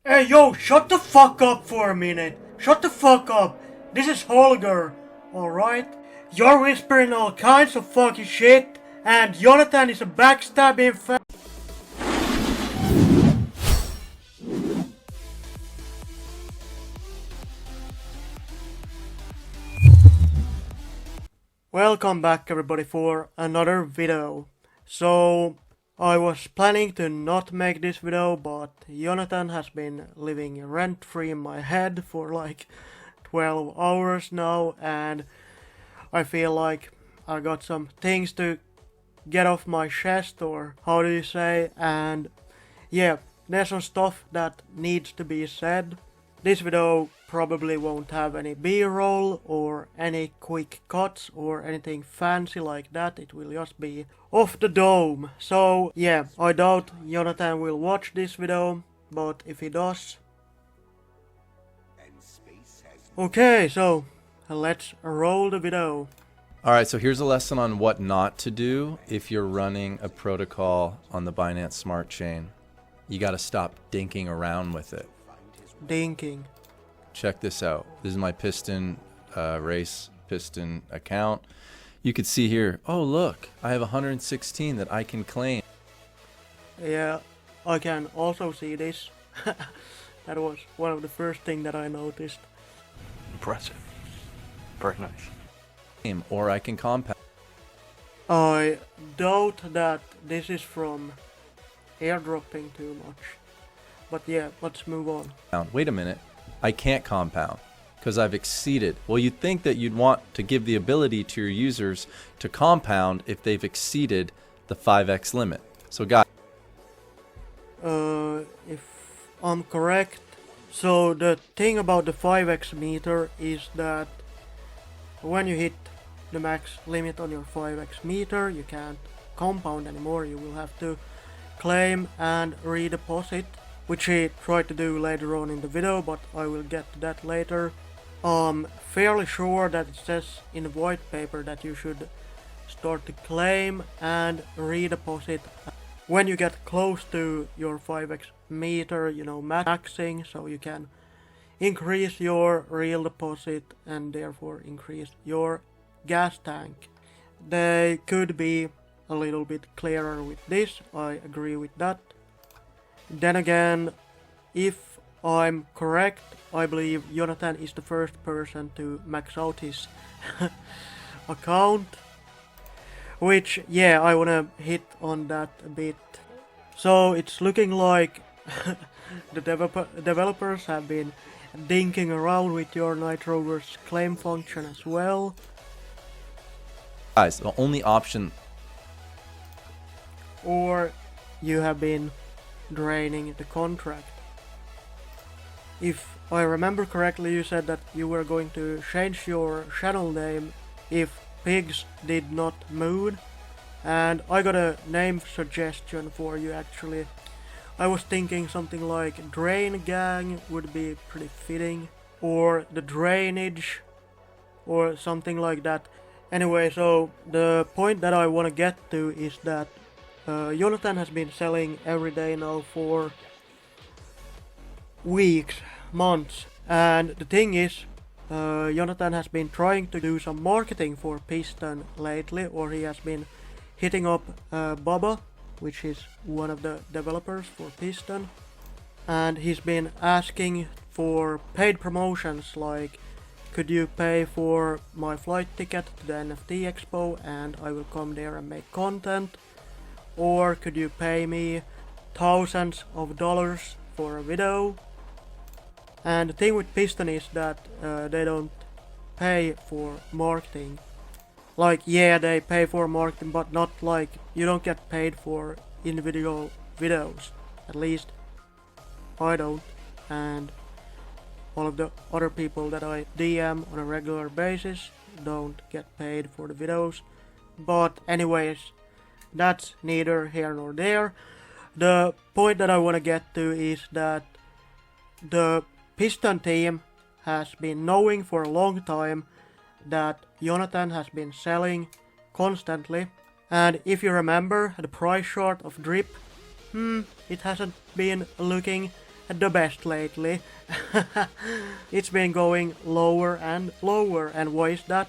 Hey yo, shut the fuck up for a minute. Shut the fuck up. This is Holger, alright? You're whispering all kinds of fucking shit, and Jonathan is a backstabbing Welcome back everybody for another video. So, I was planning to not make this video, but Jonathan has been living rent-free in my head for like 12 hours now, and I feel like I got some things to get off my chest, or how do you say, and yeah, there's some stuff that needs to be said. This video probably won't have any b-roll or any quick cuts or anything fancy like that. It will just be off the dome. So yeah, I doubt Jonathan will watch this video, but if he does... Okay, so let's roll the video. Alright, so here's a lesson on what not to do if you're running a protocol on the Binance Smart Chain. You gotta stop dinking around with it. Dinking. Check this out. This is my Piston Race Piston account. You could see here, oh look, I have 116 that I can claim. Yeah, I can also see this. That was one of the first things that I noticed. Impressive. Very nice. Or I can compound. I doubt that this is from airdropping too much. But yeah, let's move on. Wait a minute, I can't compound because I've exceeded. Well, you'd think that you'd want to give the ability to your users to compound if they've exceeded the 5x limit. So guys, if I'm correct, so the thing about the 5x meter is that when you hit the max limit on your 5x meter, you can't compound anymore. You will have to claim and redeposit, which he tried to do later on in the video, but I will get to that later. I'm fairly sure that it says in the white paper that you should start to claim and redeposit when you get close to your 5x meter, you know, maxing, so you can increase your real deposit and therefore increase your gas tank. They could be a little bit clearer with this, I agree with that. Then again, if I'm correct, I believe Jonathan is the first person to max out his account. Which, yeah, I wanna hit on that a bit. So it's looking like the developers have been dinking around with your Nitroverse claim function as well. the only option... Or you have been draining the contract. If I remember correctly, you said that you were going to change your channel name if pigs did not mood, and I got a name suggestion for you actually. I was thinking something like Drain Gang would be pretty fitting, or the Drainage, or something like that. Anyway, so the point that I want to get to is that Jonathan has been selling every day now for weeks, months, and the thing is, Jonathan has been trying to do some marketing for Piston lately, or he has been hitting up Baba, which is one of the developers for Piston, and he's been asking for paid promotions like, could you pay for my flight ticket to the NFT Expo and I will come there and make content? Or could you pay me thousands of dollars for a video? And the thing with Piston is that they don't pay for marketing. Like, yeah, they pay for marketing, but not like, you don't get paid for individual videos. At least I don't, and all of the other people that I DM on a regular basis don't get paid for the videos. But anyways, that's neither here nor there. The point that I want to get to is that the Piston team has been knowing for a long time that Jonathan has been selling constantly, and if you remember the price chart of Drip, it hasn't been looking the best lately. It's been going lower and lower, and why is that?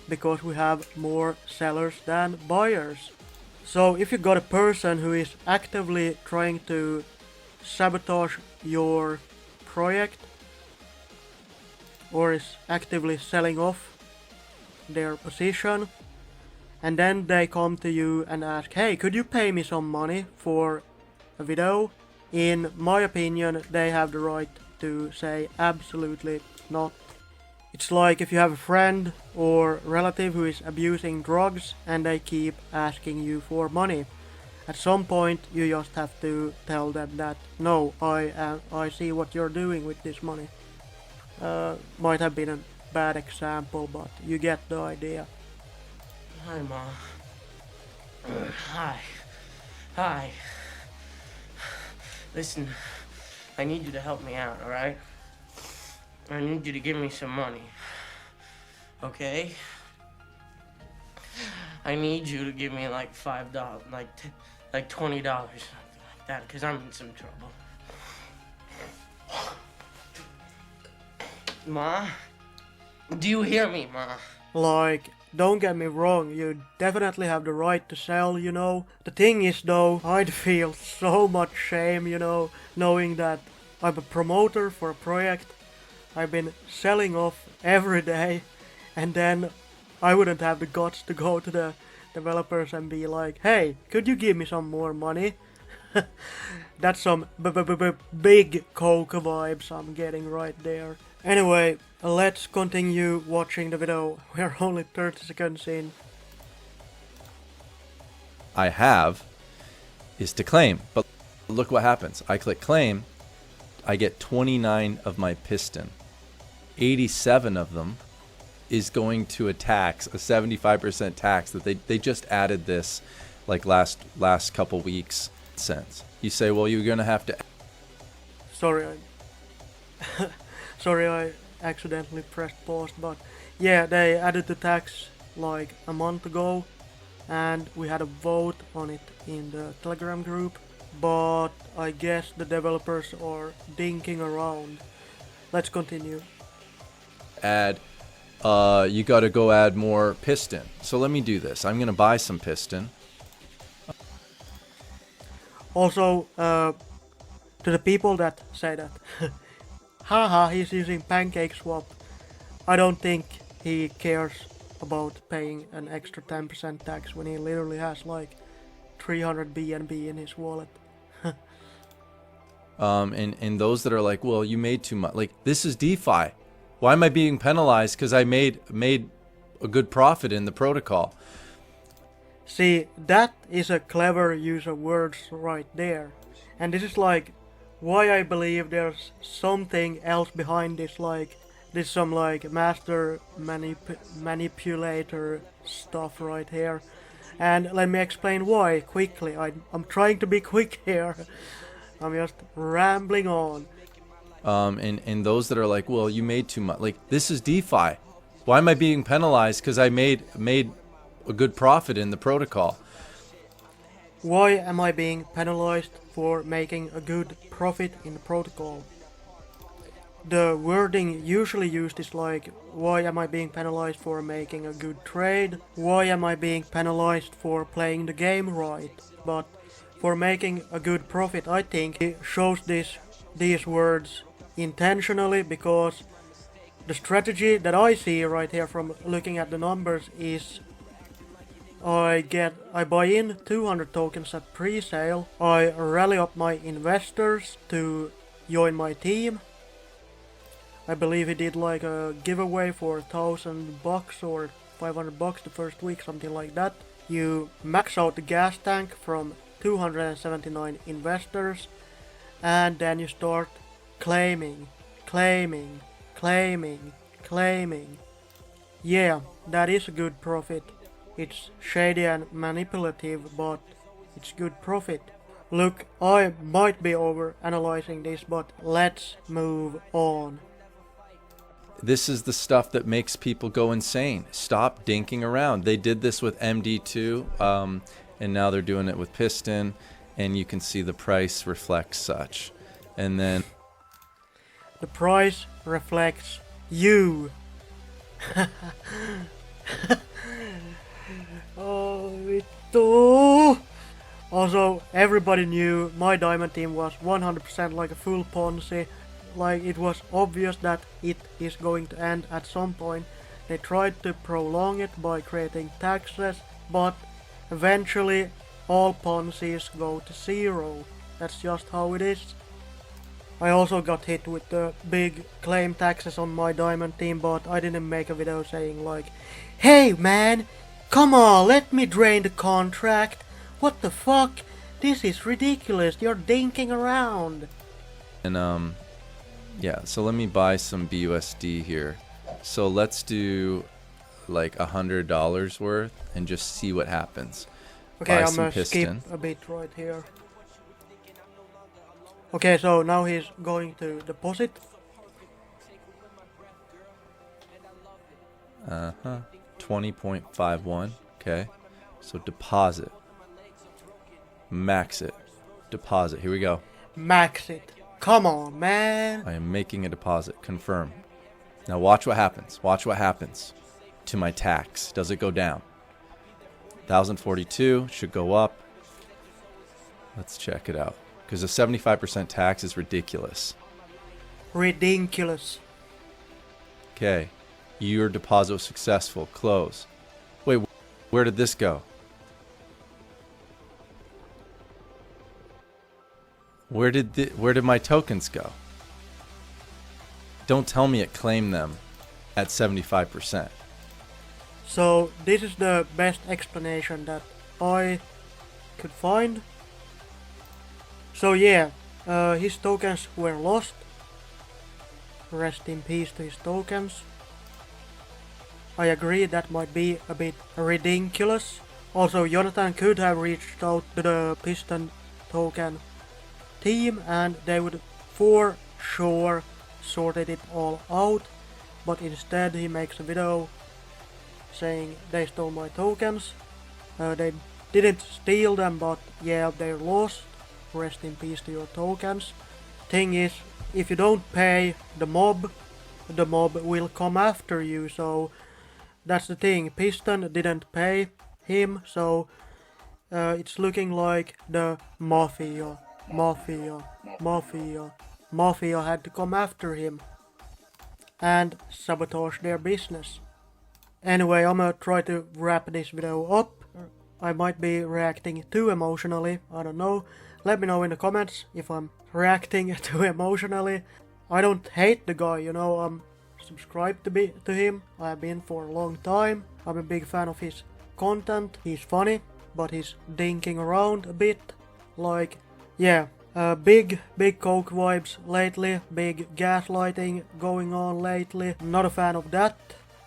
Because we have more sellers than buyers. So if you got a person who is actively trying to sabotage your project or is actively selling off their position, and then they come to you and ask, hey, could you pay me some money for a video? In my opinion, they have the right to say absolutely not. It's like if you have a friend or relative who is abusing drugs and they keep asking you for money. At some point you just have to tell them that no, I see what you're doing with this money. Might have been a bad example, but you get the idea. Hi, Ma. Hi. Hi. Listen, I need you to help me out, alright? I need you to give me some money. Okay? I need you to give me like $5, like $20, something like that, because I'm in some trouble. Ma? Do you hear me, Ma? Like, don't get me wrong, you definitely have the right to sell, you know. The thing is though, I'd feel so much shame, you know, knowing that I'm a promoter for a project. I've been selling off every day, and then I wouldn't have the guts to go to the developers and be like, hey, could you give me some more money? That's some big coke vibes I'm getting right there. Anyway, let's continue watching the video. We're only 30 seconds in. I have is to claim, but look what happens. I click claim, I get 29 of my piston. 87 of them is going to a tax, a 75% tax that they just added this like last couple weeks since. You say, well, you're gonna have to. Sorry, sorry, I accidentally pressed pause, but yeah, they added the tax like a month ago, and we had a vote on it in the Telegram group, but I guess the developers are dinking around. Let's continue. Add, you got to go add more piston. So let me do this. I'm gonna buy some piston. Also, to the people that say that, haha, he's using Pancake Swap. I don't think he cares about paying an extra 10% tax when he literally has like 300 BNB in his wallet. And those that are like, well, you made too much. Like, this is DeFi. Why am I being penalized because I made a good profit in the protocol? See, that is a clever use of words right there. And this is like why I believe there's something else behind this, like this some like master manipulator stuff right here. And let me explain why quickly. I'm trying to be quick here. I'm just rambling on. And those that are like, well, you made too much. Like, this is DeFi. Why am I being penalized because I made a good profit in the protocol? Why am I being penalized for making a good profit in the protocol? The wording usually used is like, why am I being penalized for making a good trade? Why am I being penalized for playing the game right? But for making a good profit, I think he shows these words intentionally, because the strategy that I see right here from looking at the numbers is I buy in 200 tokens at pre-sale, I rally up my investors to join my team. I believe he did like a giveaway for $1,000 or $500 the first week, something like that. You max out the gas tank from 279 investors, and then you start claiming. Yeah, that is a good profit. It's shady and manipulative, but it's good profit. Look, I might be over analyzing this, but let's move on. This is the stuff that makes people go insane. Stop dinking around. They did this with MD2, and now they're doing it with Piston, and you can see the price reflects such. And then the price reflects you. Oh, vittu. Also, everybody knew my diamond team was 100% like a full Ponzi. Like, it was obvious that it is going to end at some point. They tried to prolong it by creating taxes, but eventually all Ponzi's go to zero. That's just how it is. I also got hit with the big claim taxes on my diamond team, but I didn't make a video saying like, "Hey man, come on, let me drain the contract. What the fuck? This is ridiculous, you're dinking around." And yeah, so let me buy some BUSD here. So let's do like $100 worth and just see what happens. Okay, Buy I'm some gonna piston. skip a bit right here. Okay, so now he's going to deposit. 20.51. Okay, so deposit. Max it. Deposit. Here we go. Max it. Come on, man. I am making a deposit. Confirm. Now watch what happens. Watch what happens to my tax. Does it go down? 1,042 should go up. Let's check it out. Because a 75% tax is ridiculous. Ridiculous. Okay. Your deposit was successful. Close. Wait, where did this go? Where did my tokens go? Don't tell me it claimed them at 75%. So this is the best explanation that I could find. So yeah, his tokens were lost. Rest in peace to his tokens. I agree that might be a bit ridiculous. Also, Jonathan could have reached out to the Piston Token team and they would for sure sorted it all out, but instead he makes a video saying they stole my tokens. They didn't steal them, but yeah, they're lost. Rest in peace to your tokens. Thing is, if you don't pay the mob will come after you, so that's the thing. Piston didn't pay him, so it's looking like the Mafia had to come after him and sabotage their business. Anyway, I'm gonna try to wrap this video up. I might be reacting too emotionally, I don't know. Let me know in the comments if I'm reacting too emotionally. I don't hate the guy, you know, I'm subscribed to him. I have been for a long time. I'm a big fan of his content. He's funny, but he's dinking around a bit. Like, yeah, big coke vibes lately, big gaslighting going on lately. Not a fan of that,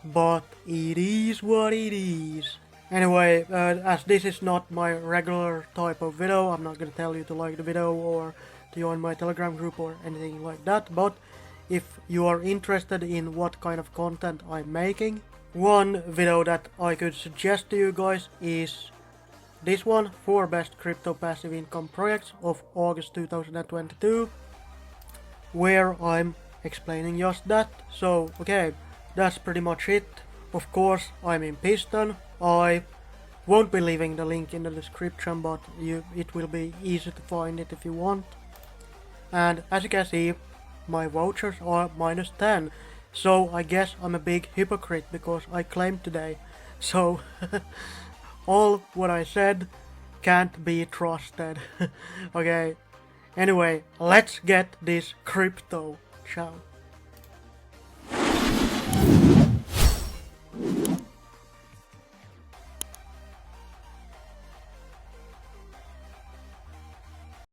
but it is what it is. Anyway, as this is not my regular type of video, I'm not gonna tell you to like the video or to join my Telegram group or anything like that, but if you are interested in what kind of content I'm making, one video that I could suggest to you guys is this one, 4 best crypto passive income projects of August 2022, where I'm explaining just that. So, okay, that's pretty much it. Of course, I'm in Piston. I won't be leaving the link in the description, but it will be easy to find it if you want. And as you can see, my vouchers are -10. So I guess I'm a big hypocrite because I claimed today. So all what I said can't be trusted. Okay. Anyway, let's get this crypto. Ciao.